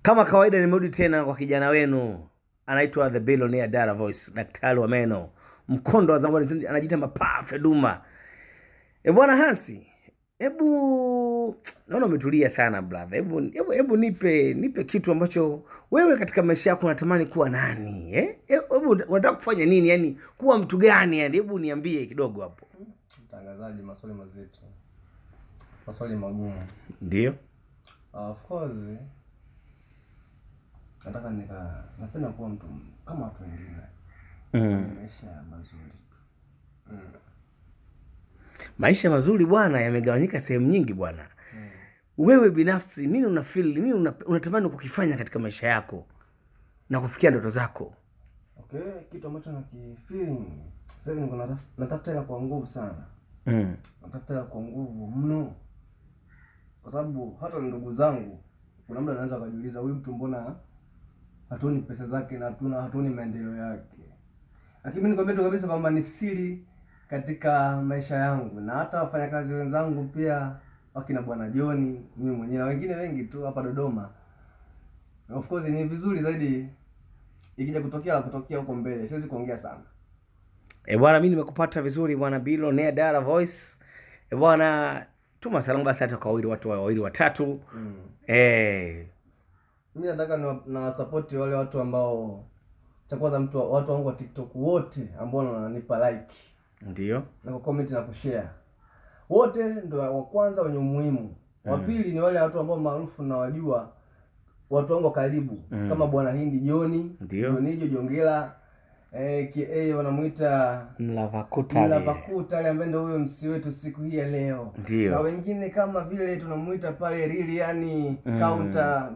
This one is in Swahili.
Kama kawaida nimerudi tena kwa kijana wenu anaitwa The Billionaire Dara Voice, daktari wa meno, mkondo wa zamani, anajiita Mapafu Duma. Bwana Hansi, hebu naona umetulia sana brother. Hebu nipe kitu ambacho wewe katika maisha yako unatamani kuwa nani? Hebu unataka kufanya nini? Yaani kuwa mtu gani yani? Hebu niambie kidogo hapo. Mtangazaji, maswali mazito. Maswali magumu. Ndio. Of course. Napenda kuwa mtu kama watu wengine. Maisha mazuri. Maisha mazuri bwana yamegawanyika sehemu nyingi bwana. Wewe binafsi nini nini unatamani kukifanya katika maisha yako na kufikia ndoto zako? Okay, kitu ambacho nakifeel sasa hivi natafuta hela kwa nguvu sana. Natafuta hela kwa nguvu mno. Kwa sababu hata ndugu zangu kuna muda anaanza kujiuliza, huyu mtu mbona hatuoni pesa zake na hatuoni maendeleo yake. Lakini mimi nikwambia tu kabisa kwamba ni siri katika maisha yangu, na hata wafanyakazi wenzangu pia, wakina bwana John, mimi mwenyewe na wengine wengi tu hapa Dodoma. Of course ni vizuri zaidi ikija kutokea huko mbele. Siwezi kuongea sana. Bwana, mimi nimekupata vizuri bwana Billionaire Dara Voice. Bwana, tuma salamu basi hata kwa watu wawili watatu. Mimi nataka na support wale watu ambao cha kwanza watu wangu wa TikTok wote ambao wananipa like. Ndio. Na ku comment na kushare. Wote ndio wa kwanza wenye umuhimu. Wa pili ni wale watu ambao maarufu na wajua, watu wangu karibu kama bwana Hindi Joni, Jonijo Jongela, wanamuita Mlavakuta ambaye ndio huyo MC wetu siku hii ya leo. Ndio. Na wengine kama vile tunamuita pale Lilian Counter